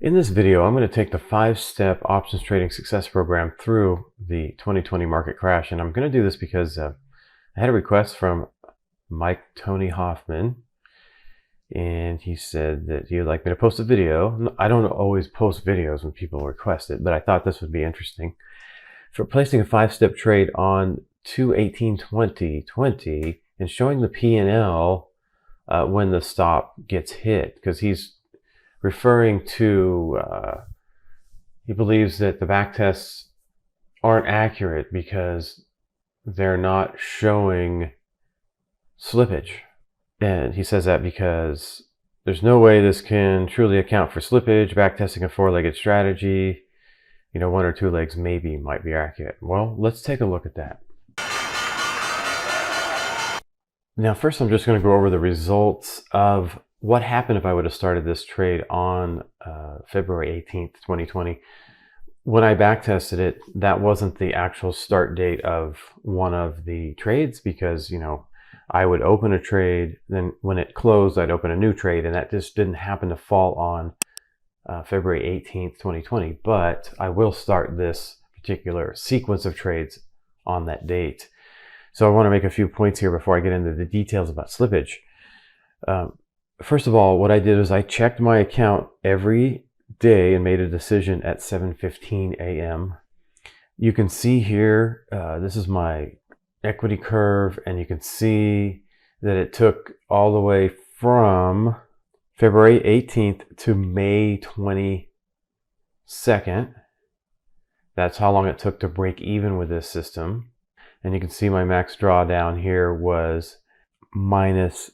In this video, I'm going to take the 5-step options trading success program through the 2020 market crash. And I'm going to do this because I had a request from Tony Hoffman, and he said that he would like me to post a video. I don't always post videos when people request it, but I thought this would be interesting. For placing a 5-step trade on 2/18/2020 and showing the P&L when the stop gets hit, because he's referring to, he believes that the back tests aren't accurate because they're not showing slippage. And he says that because there's no way this can truly account for slippage. Backtesting a 4-legged strategy, one or two legs maybe might be accurate. Well, let's take a look at that. Now, first I'm just going to go over the results of what happened if I would have started this trade on February 18th, 2020. When I backtested it, that wasn't the actual start date of one of the trades because, I would open a trade, then when it closed, I'd open a new trade, and that just didn't happen to fall on February 18th, 2020. But I will start this particular sequence of trades on that date. So I want to make a few points here before I get into the details about slippage. First of all, what I did is I checked my account every day and made a decision at 7:15 a.m. You can see here, this is my equity curve, and you can see that it took all the way from February 18th to May 22nd. That's how long it took to break even with this system. And you can see my max drawdown here was minus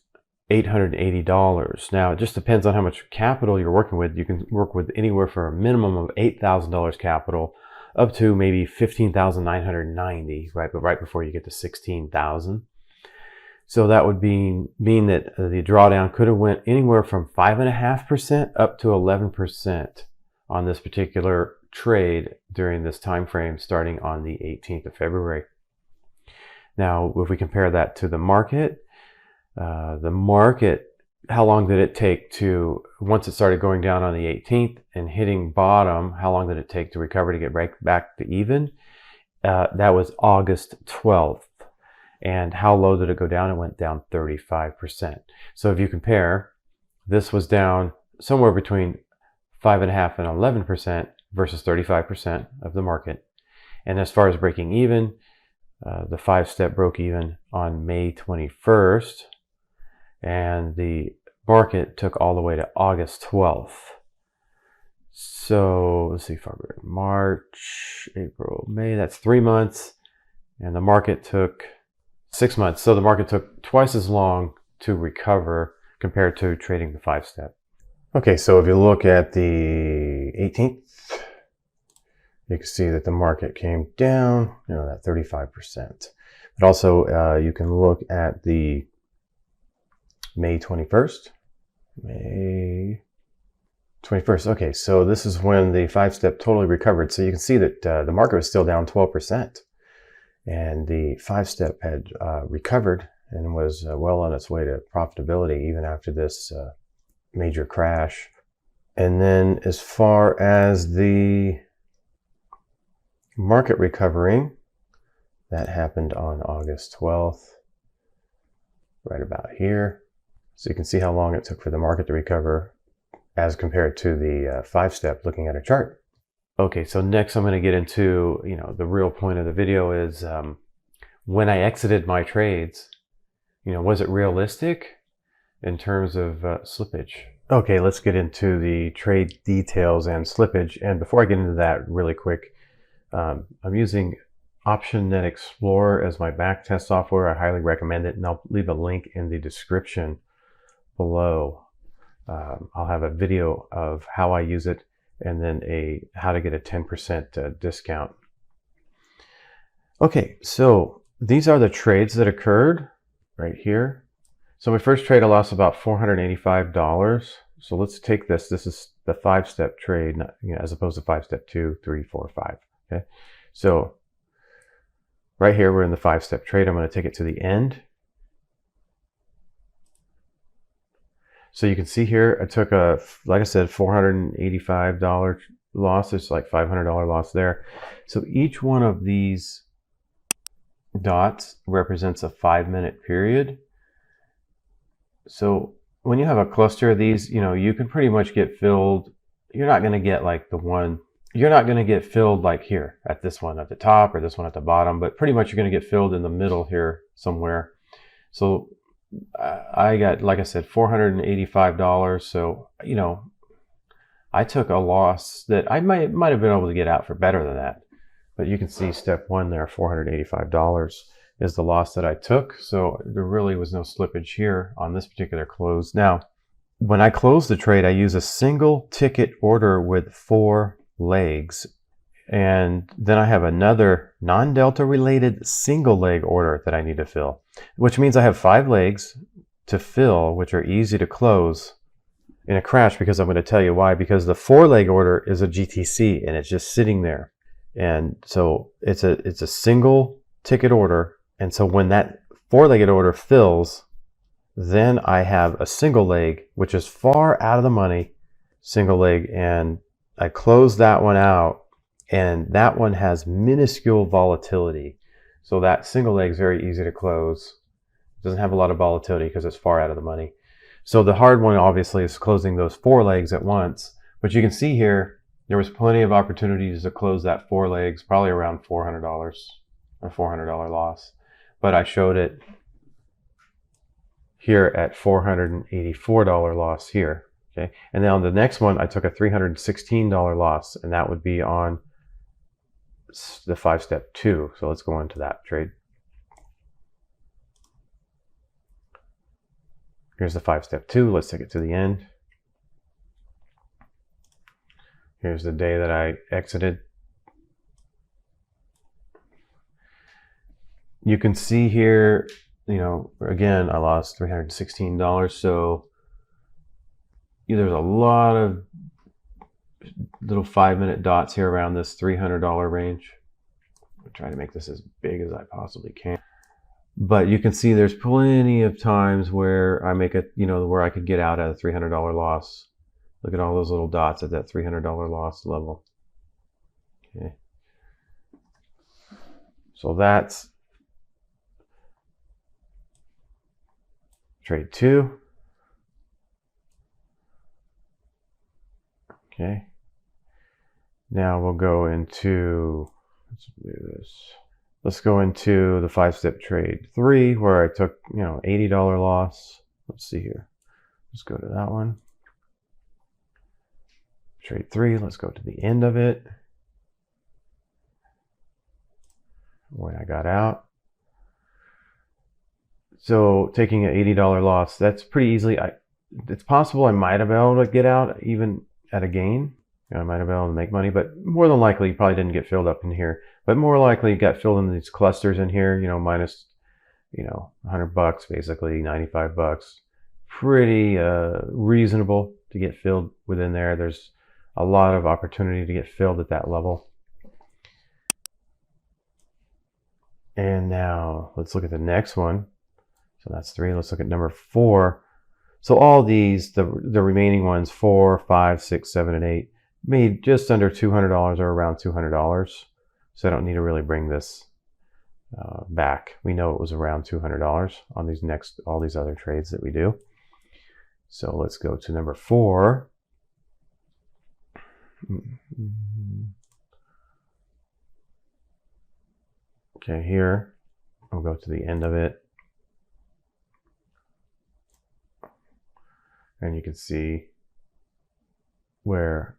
$880. Now, it just depends on how much capital you're working with. You can work with anywhere from a minimum of $8,000 capital up to maybe $15,990, right? But right before you get to $16,000. So that would mean that the drawdown could have went anywhere from 5.5% up to 11% on this particular trade during this time frame starting on the 18th of February. Now, if we compare that to the market, how long did it take to, once it started going down on the 18th and hitting bottom, how long did it take to recover to get back to even? That was August 12th. And how low did it go down? It went down 35%. So if you compare, this was down somewhere between 5.5% and 11% versus 35% of the market. And as far as breaking even, the 5-step broke even on May 21st. And the market took all the way to August 12th. So let's see, February, March, April, May, that's 3 months. And the market took 6 months. So the market took twice as long to recover compared to trading the 5-step. Okay, so if you look at the 18th, you can see that the market came down, that 35%. But also you can look at the May 21st. May 21st. Okay, so this is when the 5-step totally recovered. So you can see that the market was still down 12%. And the 5-step had recovered and was well on its way to profitability even after this major crash. And then as far as the market recovering, that happened on August 12th, right about here. So you can see how long it took for the market to recover as compared to the 5-step looking at a chart. Okay, so next I'm going to get into, the real point of the video is when I exited my trades, was it realistic in terms of slippage? Okay, let's get into the trade details and slippage. And before I get into that really quick, I'm using OptionNet Explorer as my backtest software. I highly recommend it, and I'll leave a link in the description below. I'll have a video of how I use it and then how to get a 10% discount. Okay, so these are the trades that occurred right here. So my first trade, I lost about $485. So let's take this. This is the 5-step trade, as opposed to 5-step 2, 3, 4, 5. Okay, so right here we're in the 5-step trade. I'm going to take it to the end. So you can see here, I took a, like I said, $485 loss. It's like $500 loss there. So each one of these dots represents a 5-minute period. So when you have a cluster of these, you can pretty much get filled. You're not going to get like you're not going to get filled like here at this one at the top or this one at the bottom, but pretty much you're going to get filled in the middle here somewhere. So I got, like I said, $485. So, I took a loss that I might have been able to get out for better than that. But you can see step one there, $485 is the loss that I took. So there really was no slippage here on this particular close. Now, when I close the trade, I use a single ticket order with 4 legs. And then I have another non-delta related single leg order that I need to fill, which means I have 5 legs to fill, which are easy to close in a crash, because I'm going to tell you why. Because the 4-leg order is a GTC and it's just sitting there. And so it's a single ticket order. And so when that 4-legged order fills, then I have a single leg, which is far out of the money, single leg, and I close that one out, and that one has minuscule volatility. So that single leg is very easy to close. It doesn't have a lot of volatility because it's far out of the money. So the hard one obviously is closing those 4 legs at once. But you can see here, there was plenty of opportunities to close that 4 legs, probably around $400, a $400 loss. But I showed it here at $484 loss here. Okay, and then on the next one, I took a $316 loss, and that would be on the 5-step 2. So let's go into that trade. Here's the 5-step 2. Let's take it to the end. Here's the day that I exited. You can see here, again, I lost $316. So there's a lot of little 5-minute dots here around this $300 range. I'll try to make this as big as I possibly can. But you can see there's plenty of times where I make where I could get out at a $300 loss. Look at all those little dots at that $300 loss level. Okay. So that's trade 2. Okay. Now we'll go into, let's do this. Let's go into the 5-step trade 3, where I took, $80 loss. Let's see here. Let's go to that one. Trade 3, let's go to the end of it. When I got out. So taking an $80 loss, that's pretty easily. It's possible I might have been able to get out even at a gain. I might have been able to make money, but more than likely, you probably didn't get filled up in here. But more likely, you got filled in these clusters in here, minus, $100 basically, $95. Pretty reasonable to get filled within there. There's a lot of opportunity to get filled at that level. And now let's look at the next one. So that's 3. Let's look at number 4. So all these, the remaining ones, 4, 5, 6, 7, and 8, made just under $200 or around $200. So I don't need to really bring this back. We know it was around $200 on all these other trades that we do. So let's go to number 4. Okay, here, I'll go to the end of it. And you can see where,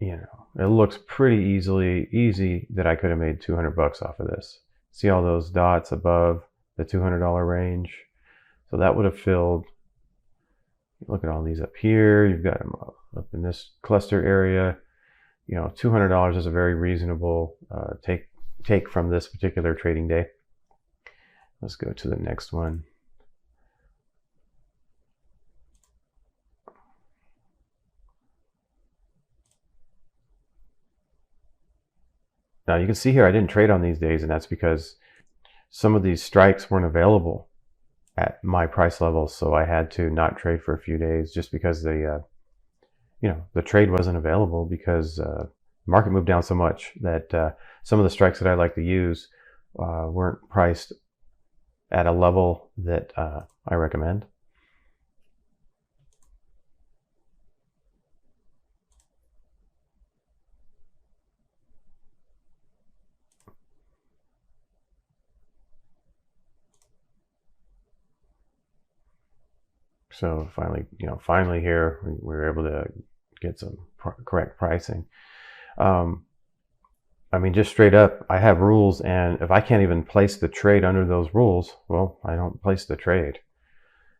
it looks pretty easy that I could have made $200 off of this. See all those dots above the $200 range? So that would have filled, look at all these up here. You've got them up in this cluster area. $200 is a very reasonable take from this particular trading day. Let's go to the next one. Now you can see here I didn't trade on these days, and that's because some of these strikes weren't available. at my price level, so I had to not trade for a few days just because the trade wasn't available because the market moved down so much that some of the strikes that I like to use weren't priced at a level that I recommend. So finally here we were able to get some correct pricing. I mean, just straight up, I have rules, and if I can't even place the trade under those rules, well, I don't place the trade.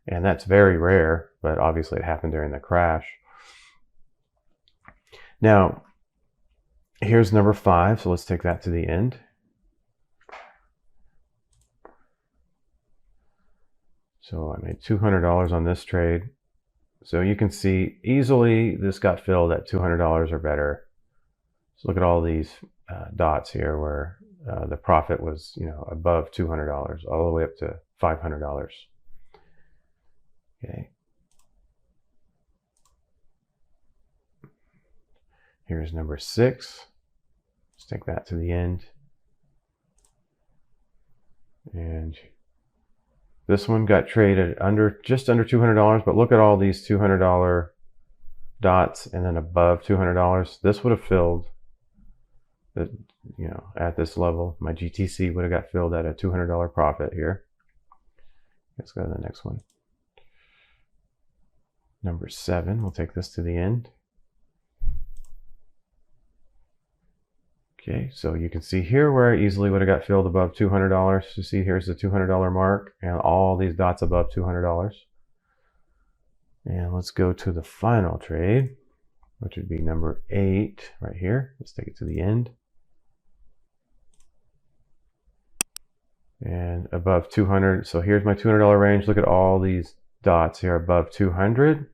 And that's very rare, but obviously it happened during the crash. Now, here's number 5, so let's take that to the end. So I made $200 on this trade. So you can see easily this got filled at $200 or better. So look at all these dots here where the profit was, above $200 all the way up to $500. Okay. Here's number 6. Let's take that to the end. And this one got traded just under $200, but look at all these $200 dots and then above $200. This would have filled at this level. My GTC would have got filled at a $200 profit here. Let's go to the next one. Number 7, we'll take this to the end. Okay, so you can see here where I easily would have got filled above $200. You see here's the $200 mark and all these dots above $200. And let's go to the final trade, which would be number 8 right here. Let's take it to the end. And above 200, so here's my $200 range. Look at all these dots here above 200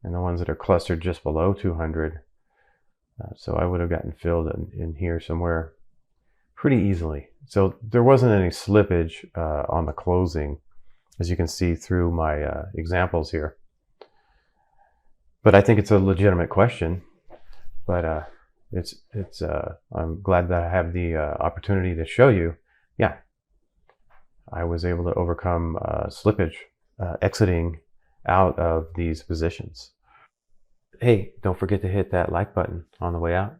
and the ones that are clustered just below 200. So I would have gotten filled in here somewhere pretty easily. So there wasn't any slippage on the closing, as you can see through my examples here. But I think it's a legitimate question. But I'm glad that I have the opportunity to show you. Yeah, I was able to overcome slippage, exiting out of these positions. Hey, don't forget to hit that like button on the way out.